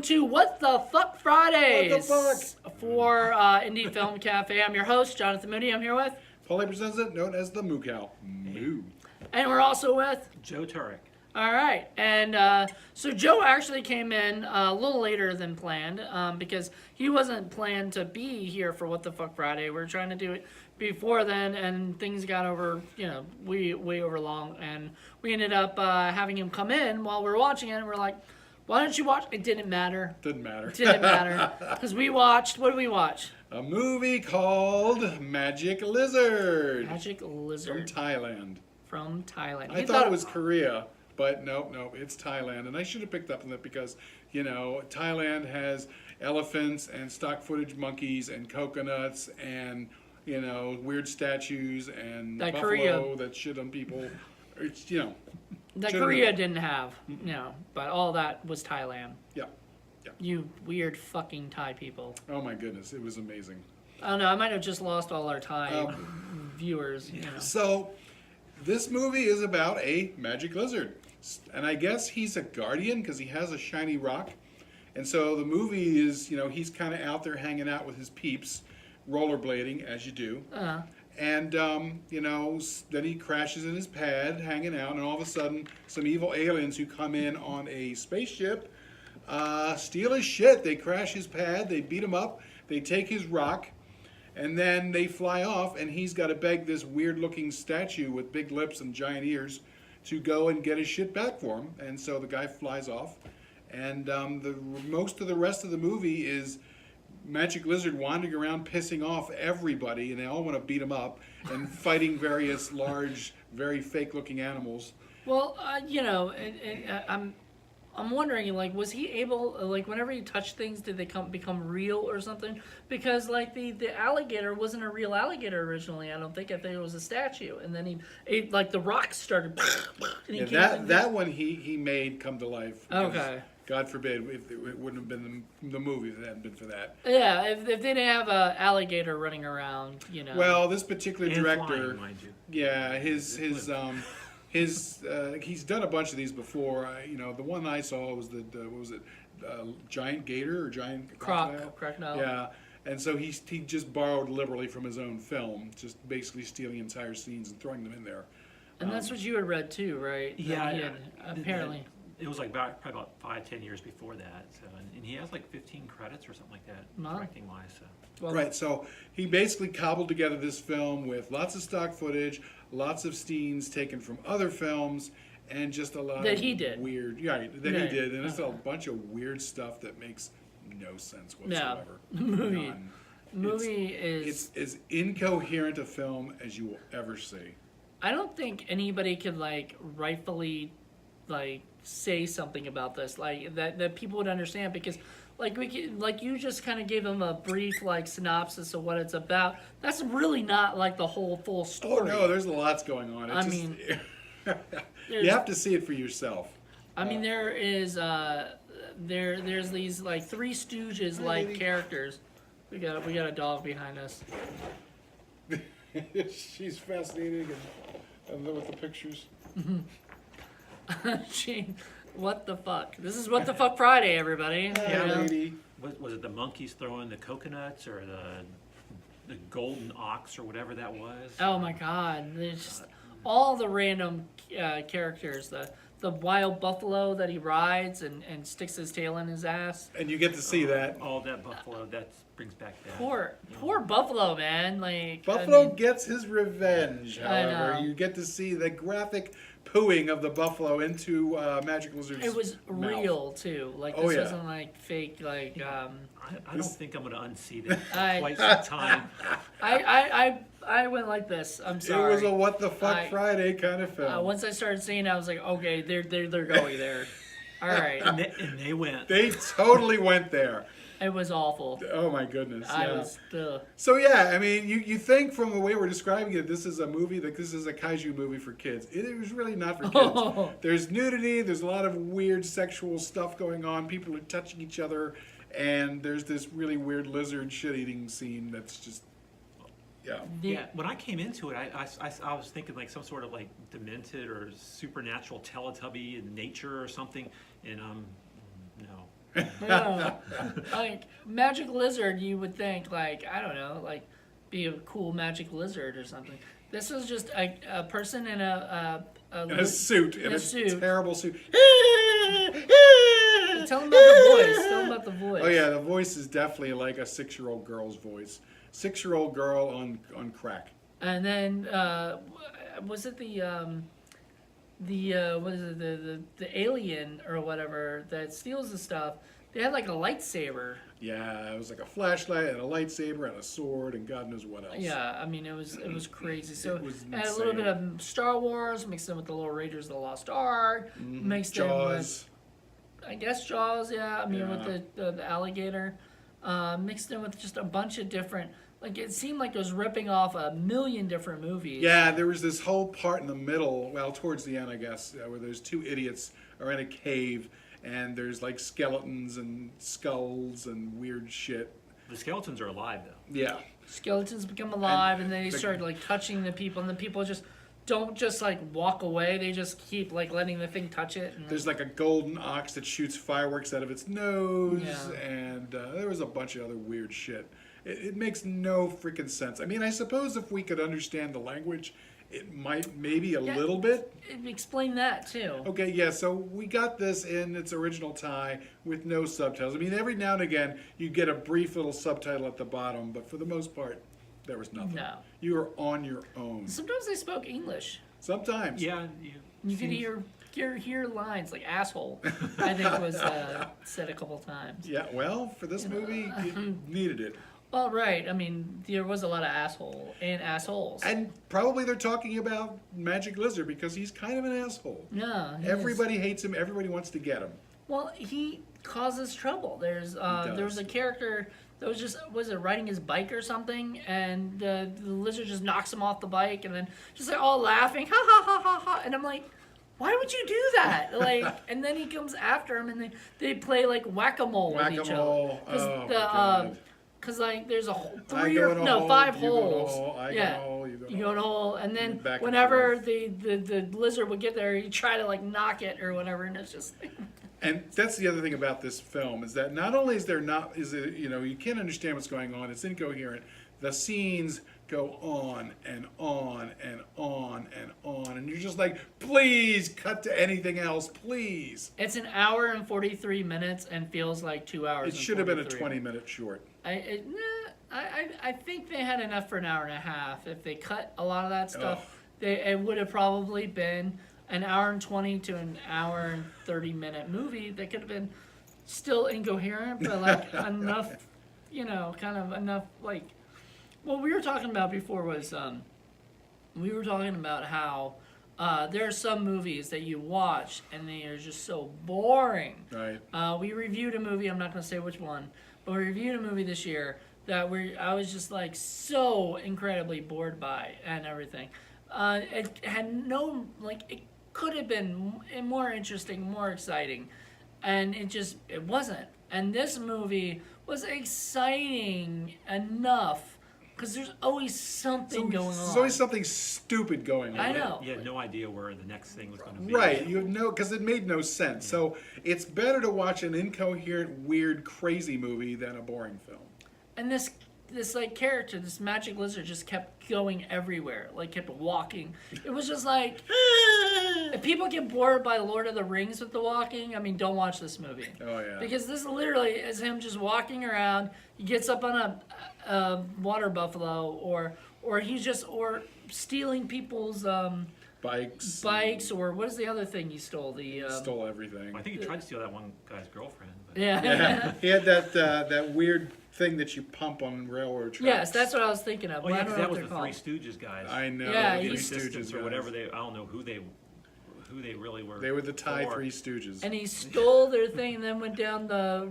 to What the Fuck Fridays. What the fuck? For Indie Film Cafe. I'm your host, Jonathan Moody. I'm here with. Paulie presents it, known as the Moo Cow. Moo. And we're also with. Joe Turek. All right. And so Joe actually came in a little later than planned because he wasn't planned to be here for What the Fuck Friday. We were trying to do it before then, and things got over, way over long. And we ended up having him come in while we were watching it, and we're like, why don't you watch? It didn't matter. Didn't matter. It didn't matter. Because we watched, what did we watch? A movie called Magic Lizard. Magic Lizard. From Thailand. From Thailand. I thought it was Korea, but no, it's Thailand. And I should have picked up on that because, Thailand has elephants and stock footage monkeys and coconuts and, weird statues and That buffalo Korea- that shit on people. It's, That should've Korea known. didn't have, but all that was Thailand. Yeah. You weird fucking Thai people. Oh my goodness, it was amazing. I don't know, I might have just lost all our Thai viewers, So, this movie is about a magic lizard. And I guess he's a guardian because he has a shiny rock. And so the movie is, he's kind of out there hanging out with his peeps, rollerblading, as you do. Uh-huh. And, then he crashes in his pad, hanging out, and all of a sudden, some evil aliens who come in on a spaceship steal his shit. They crash his pad, they beat him up, they take his rock, and then they fly off, and he's got to beg this weird-looking statue with big lips and giant ears to go and get his shit back for him. And so the guy flies off, and most of the rest of the movie is Magic Lizard wandering around pissing off everybody, and they all want to beat him up, and fighting various large, very fake-looking animals. Well, I'm wondering, was he able, whenever he touched things, did they become real or something? Because, the alligator wasn't a real alligator originally, I don't think. I think it was a statue. And then the rocks started... And he That one he made come to life. Okay. God forbid, if it wouldn't have been the movie if it hadn't been for that. Yeah, if they didn't have an alligator running around, Well, this particular And director... flying, mind you. Yeah, he's done a bunch of these before. The one I saw was giant gator or giant crocodile. Yeah, and so he just borrowed liberally from his own film, just basically stealing entire scenes and throwing them in there. And that's what you had read too, right? Yeah, That he had, apparently. It was probably about 5-10 years before that. So, and he has 15 credits or something like that, Wow. directing wise. So. Well, Right, so he basically cobbled together this film with lots of stock footage, lots of scenes taken from other films, and just a lot That of he did. weird, he did, and it's a bunch of weird stuff that makes no sense whatsoever. Movie. None. Movie is... It's as incoherent a film as you will ever see. I don't think anybody could rightfully say something about this that people would understand, because you just kind of gave them a brief synopsis of what it's about. That's really not the whole full story. Oh no, there's lots going on. You have to see it for yourself. I mean, there is there's these Three Stooges characters. We got a dog behind us. She's fascinating and with the pictures. What the fuck? This is What the Fuck Friday, everybody. Lady. Was it the monkeys throwing the coconuts or the golden ox or whatever that was? Oh my god. There's just all the random characters. The wild buffalo that he rides and sticks his tail in his ass. And you get to see that. All that buffalo, that brings back that. Poor buffalo, man. Buffalo gets his revenge, I however. know. You get to see the graphic pooing of the buffalo into Magic Lizard's It was mouth. real too. This Oh, yeah. wasn't fake. I don't think I'm going to unsee that I- quite some time. I went like this. I'm It sorry. was a what the fuck I- Friday kind of film. Once I started seeing it, I was like, okay, they're going there. All right. And they went. They totally went there. It was awful. Oh my goodness. Yeah. So yeah, I mean, you think from the way we're describing it, this is a movie, this is a kaiju movie for kids. It was really not for kids. There's nudity, there's a lot of weird sexual stuff going on, people are touching each other, and there's this really weird lizard shit-eating scene that's just, yeah. Yeah, when I came into it, I was thinking some sort of demented or supernatural Teletubby in nature or something, and no. Yeah. Like magic lizard, you would think like I don't know, like be a cool magic lizard or something. This was just a person in In a suit, in a suit. terrible suit. Tell him about the voice. Tell him about the voice. Oh yeah, the voice is definitely like a 6-year-old girl's voice. 6-year-old girl on crack. And then was it the what is it the alien or whatever that steals the stuff? They had like a lightsaber. Yeah, it was like a flashlight and a lightsaber and a sword and God knows what else. Yeah, I mean it was crazy. So It was it had a little bit insane. of Star Wars mixed in with the little Raiders of the Lost Ark, mixed in with Jaws. I guess Jaws. Yeah, I mean Yeah. with the alligator, mixed in with just a bunch of different. Like it seemed like it was ripping off a million different movies. Yeah, there was this whole part in the middle, well, towards the end, I guess, where those two idiots are in a cave, and there's like skeletons and skulls and weird shit. The skeletons are alive though. Yeah. Skeletons become alive, and then they the- start like touching the people, and the people just don't just like walk away. They just keep like letting the thing touch it. And, There's like a golden ox that shoots fireworks out of its nose, Yeah. and there was a bunch of other weird shit. It makes no freaking sense. I mean, I suppose if we could understand the language, it might maybe a Yeah. little bit. explain that too. Okay, yeah, so we got this in its original Thai with no subtitles. I mean, every now and again, you get a brief little subtitle at the bottom, but for the most part, there was nothing. No. You were on your own. Sometimes they spoke English. Sometimes. Yeah, You could hear lines like asshole. I think was said a couple times. Yeah, well, for this movie, you needed it. Well, right. I mean, there was a lot of asshole and assholes. And probably they're talking about Magic Lizard because he's kind of an asshole. Yeah. he is. Everybody hates him. Everybody wants to get him. Well, he causes trouble. There was a character that was it riding his bike or something, and the lizard just knocks him off the bike, and then just like all laughing, ha ha ha ha ha, and I'm like, why would you do that? Like, and then he comes after him, and they play like whack-a-mole with each other. Whack-a-mole. Oh, my God. Because like there's a whole I go in a hole, 5 you go in a holes. hole, I go in yeah. a hole, you go in a You go in a hole, and then Back and whenever forth. the lizard would get there, he'd try to like knock it or whatever, and it's just And that's the other thing about this film is that not only is it, you can't understand what's going on, it's incoherent. The scenes go on and on and on and on, and you're just like, please cut to anything else, please. It's an hour and 43 minutes and feels like 2 hours. It and should have been a 43. 20-minute short. I think they had enough for an hour and a half. If they cut a lot of that stuff, Ugh. it would have probably been an hour and 20 to an hour and 30-minute movie that could have been still incoherent, but like enough, kind of enough like. What we were talking about before was we were talking about how there are some movies that you watch and they are just so boring. Right. We reviewed a movie, I'm not going to say which one, but we reviewed a movie this year that I was just like so incredibly bored by and everything. It had no, like, it could have been more interesting, more exciting, and it wasn't. And this movie was exciting enough because there's always something going on. There's always something stupid going on. I know. You had no idea where the next thing was going to be. Right, you know, because it made no sense. So it's better to watch an incoherent, weird, crazy movie than a boring film. And this like character, this magic lizard, just kept going everywhere, like kept walking. It was just like, if people get bored by Lord of the Rings with the walking, I mean, don't watch this movie. Oh yeah. Because this literally is him just walking around. He gets up on a water buffalo, or stealing people's bikes, or what is the other thing he stole? Stole everything. I think he tried to steal that one guy's girlfriend. But Yeah. He had that weird thing that you pump on railroad tracks. Yes, that's what I was thinking of. Oh but I yeah, don't 'cause know that what was they're the Three called. Stooges guys. I know. Yeah, the he- Three Assistants Stooges or whatever guys. I don't know who they really were. They were the Thai for. Three Stooges. And he stole their thing and then went down the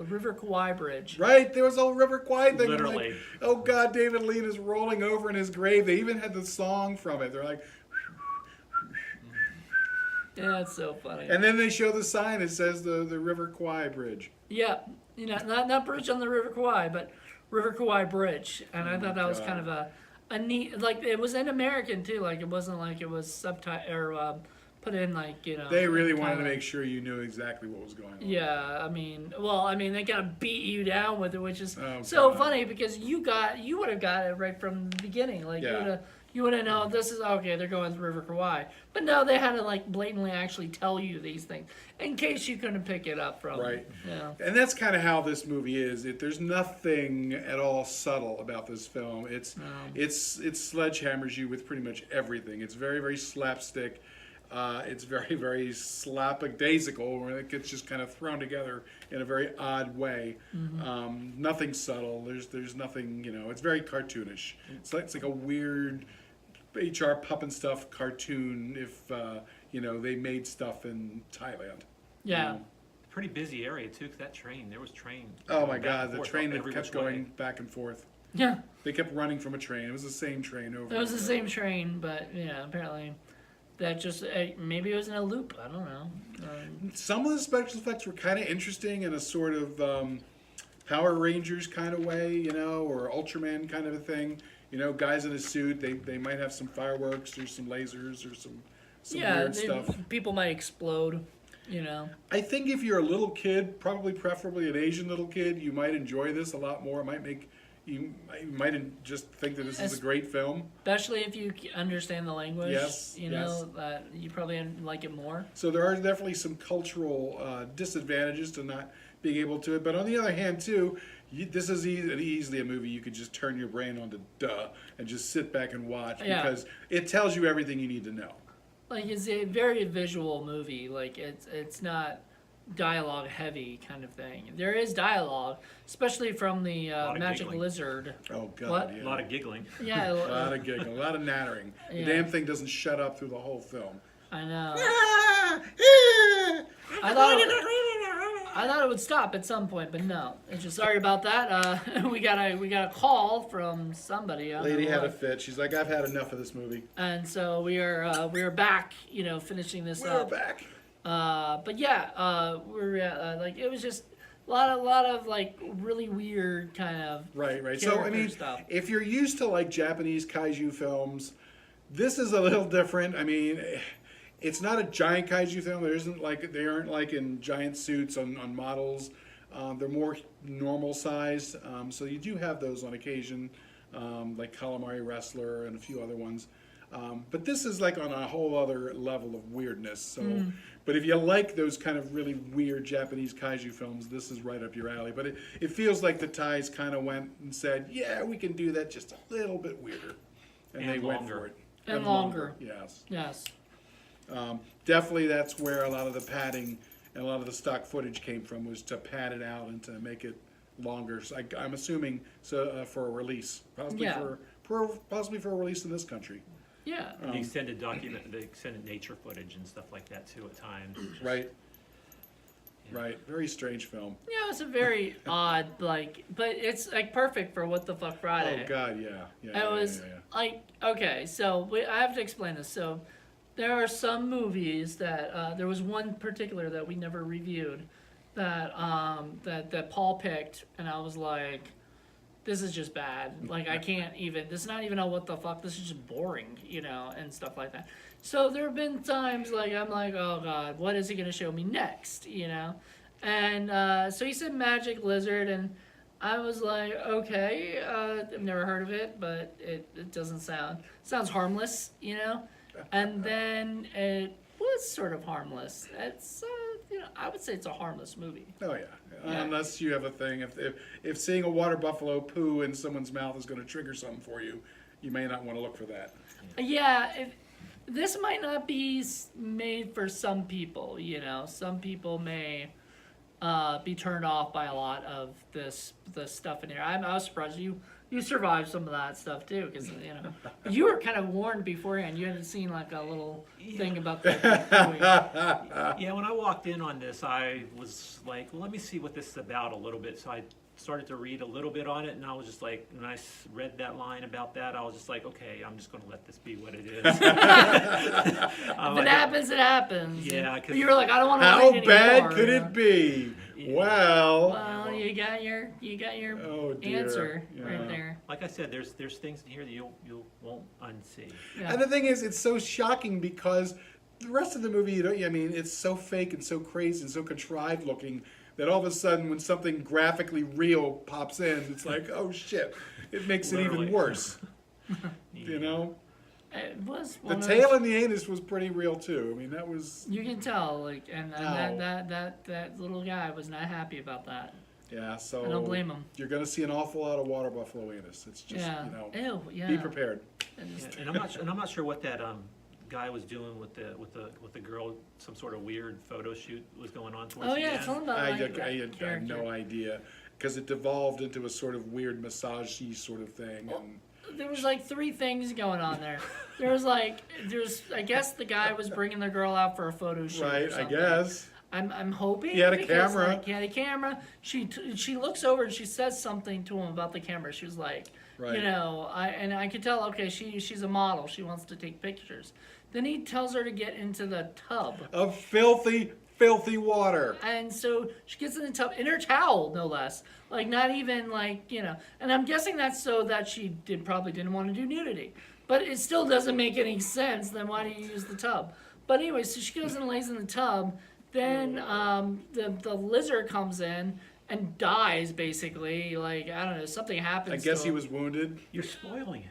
River Kauai Bridge. Right, there was a whole River Kwai thing. I'm Literally. Like, oh God, David Lean is rolling over in his grave. They even had the song from it. They're like, Yeah, it's so funny. and then they show the sign that says the River Kwai Bridge. Yeah, not bridge on the River Kauai, but River Kauai Bridge. And I thought that was God. kind of a neat, like it was in American too. Like it wasn't like it was subtitle or put in like, you know. They really wanted to kinda- make sure you knew exactly what was going on. Yeah, I mean, they kind of beat you down with it, which is Oh, so God. funny because you would have got it right from the beginning. Like Yeah. you would have known this is okay. They're going to River Kauai, but no, they had to like blatantly actually tell you these things in case you couldn't pick it up from. Right. Yeah. And that's kind of how this movie is. There's nothing at all subtle about this film. It sledgehammers you with pretty much everything. It's very, very slapstick. It's very, very slapdaisical, where it gets just kind of thrown together in a very odd way. Nothing subtle. There's nothing, it's very cartoonish. It's like a weird HR Pup and Stuff cartoon if, they made stuff in Thailand. Yeah. Pretty busy area too, 'cause that train, there was train. Oh my going back God, and the forth train that every kept which way. going back and forth. Yeah. They kept running from a train. It was the same train over. It was and the over. same train, but yeah, apparently that just maybe it was in a loop. I don't know. Some of the special effects were kind of interesting in a sort of Power Rangers kind of way, or Ultraman kind of a thing. Guys in a suit. They might have some fireworks or some lasers or some weird stuff. People might explode. I think if you're a little kid, preferably an Asian little kid, you might enjoy this a lot more. It might make you might just think that this is a great film. Especially if you understand the language. Yes, yes. That you probably like it more. So there are definitely some cultural disadvantages to not being able to it. But on the other hand, too, this is easily a movie you could just turn your brain on to and just sit back and watch because it tells you everything you need to know. Like it's a very visual movie. Like it's not dialogue heavy kind of thing. There is dialogue, especially from the Magic giggling. Lizard. Oh God, What? yeah. A lot of giggling. Yeah, A lot of giggling, a lot of nattering. The Yeah. damn thing doesn't shut up through the whole film. I know. I thought it would stop at some point, but no. It's just sorry about that. We got a call from somebody. I don't Lady know had a what. fit. She's like, I've had enough of this movie. And so we are back. Finishing this We're up. back. But yeah, we're like it was just a lot of like really weird kind of Right. So I character mean, stuff. if you're used to like Japanese kaiju films, this is a little different. I mean, it's not a giant kaiju film. They aren't like in giant suits on models. They're more normal sized. So you do have those on occasion, like Calamari Wrestler and a few other ones. But this is like on a whole other level of weirdness. So, but if you like those kind of really weird Japanese kaiju films, this is right up your alley. But it feels like the Thais kind of went and said, yeah, we can do that just a little bit weirder. And they went longer. for it. And longer. Yes. Yes. Definitely that's where a lot of the padding and a lot of the stock footage came from, was to pad it out and to make it longer. So I'm assuming for a release, possibly for a release in this country. Yeah. The extended nature footage and stuff like that too at times. Right. Yeah. Right. Very strange film. Yeah, it's a very odd, but it's like perfect for What the Fuck Friday. Oh God, yeah. It was like, okay, so I have to explain this. So there are some movies that there was one particular that we never reviewed that that Paul picked, and I was like, this is just bad. Like I can't even. This is not even a what the fuck. This is just boring, and stuff like that. So there have been times like I'm like, oh God, what is he gonna show me next, And so he said Magic Lizard, and I was like, okay, I've never heard of it, but it doesn't sounds harmless, And then it was sort of harmless. It's I would say it's a harmless movie. Oh yeah. Unless you have a thing, if seeing a water buffalo poo in someone's mouth is going to trigger something for you, you may not want to look for that. Yeah, this might not be made for some people. Some people may be turned off by a lot of the stuff in here. I was surprised you survived some of that stuff too, because you were kind of warned beforehand. You hadn't seen like a little thing about the movie. Yeah, when I walked in on this, I was like, well, let me see what this is about a little bit. So I started to read a little bit on it, and I was just like, when I read that line about that, I was just like, okay, I'm just going to let this be what it is. If it happens, it happens. Yeah, 'cause you were like, I don't want to How read bad anymore, could it be? Yeah. Well, you got your Oh, dear. answer Yeah. right there. Like I said, there's things in here that you won't unsee. Yeah. And the thing is, it's so shocking because the rest of the movie, you don't. I mean, it's so fake and so crazy and so contrived looking that all of a sudden, when something graphically real pops in, it's like, oh shit! It makes it Literally. even worse. You know, It was the one of tail and the anus was pretty real too. I mean, that was You can tell, like, and Ow. that little guy was not happy about that. yeah. So I don't blame him. You're going to see an awful lot of water buffalo anus. It's just Yeah. you know, Ew. Yeah. be prepared. Yeah, and I'm not sure what that guy was doing with the girl. Some sort of weird photo shoot was going on towards Oh the yeah, end. tell him about I like, that have character. no idea because it devolved into a sort of weird massage-y sort of thing. And There was like 3 things going on there. There's I guess the guy was bringing the girl out for a photo shoot. Or right, I something. guess. I'm hoping He had a because, camera. Like, he had a camera. She looks over and she says something to him about the camera. She was like, Right. you know, I could tell. Okay, she's a model. She wants to take pictures. Then he tells her to get into the tub, Of filthy, filthy water. and so she gets in the tub in her towel, no less. Like not even like And I'm guessing that's so that she probably didn't want to do nudity. But it still doesn't make any sense. Then why do you use the tub? But anyway, so she goes and lays in the tub. Then the lizard comes in and dies basically. Like I don't know, something happens. I guess to he him. was wounded. You're spoiling it.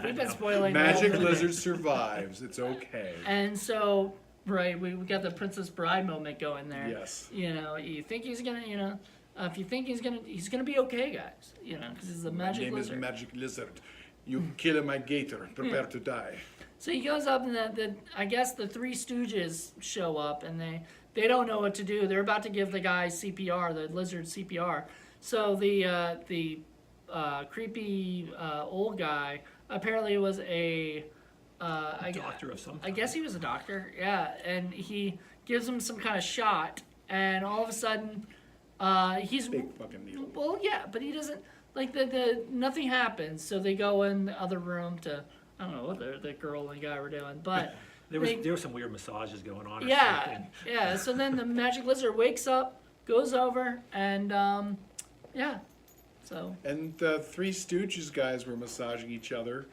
We've been spoiling. the Magic whole movie. lizard survives. It's okay. And so, right, we got the Princess Bride moment going there. Yes. You know, you think he's gonna, if you think he's gonna be okay, guys. Because he's a My magic name lizard. is Magic Lizard. You kill my gator. Prepare to die. So he goes up, and I guess the Three Stooges show up, and they don't know what to do. They're about to give the guy CPR, the lizard CPR. So the creepy old guy apparently was a Doctor of some I guess he was a doctor, yeah. And he gives him some kind of shot, and all of a sudden, he's Big fucking needle. well, yeah, but he doesn't like the nothing happens. So they go in the other room to I don't know what the girl and the guy were doing, but There were some weird massages going on. Or yeah, something. yeah. So then the magic lizard wakes up, goes over, and yeah. So And the Three Stooges guys were massaging each other.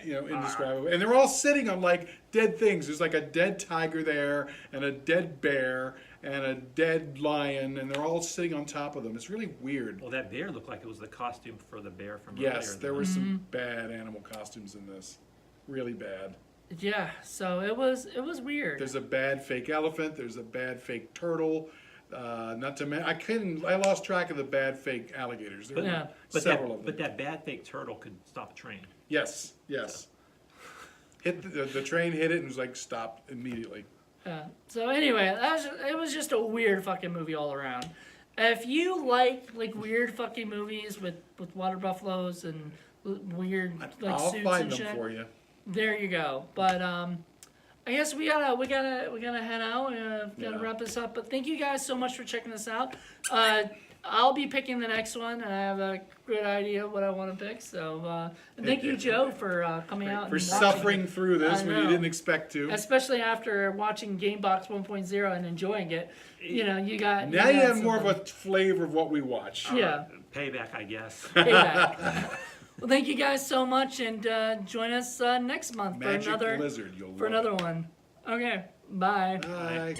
Indescribable. And they're all sitting on like dead things. There's like a dead tiger there, and a dead bear, and a dead lion, and they're all sitting on top of them. It's really weird. Well, that bear looked like it was the costume for the bear from Yes, earlier. there were some bad animal costumes in this. Really bad. yeah, so it was weird. There's a bad fake elephant. There's a bad fake turtle. Not to mention, I lost track of the bad fake alligators. There Yeah. were But several of them. But that bad fake turtle could stop a train. Yes. Hit the train hit it and was like stopped immediately. So anyway, it was just a weird fucking movie all around. If you like weird fucking movies with water buffaloes and weird like I'll suits find and them shit, for you. there you go. But I guess we gotta head out. Gotta Yeah. wrap this up. But thank you guys so much for checking this out. I'll be picking the next one, and I have a good idea of what I want to pick. So thank you, Joe, for coming out For and watching suffering it. through this I when you know. didn't expect to. Especially after watching Gamebox 1.0 and enjoying it. You got Now you got have more of something. a flavor of what we watch. Yeah. Payback, I guess. Payback. Well, thank you guys so much, and join us next month Magic for lizard, you'll another one. Okay, bye. Bye.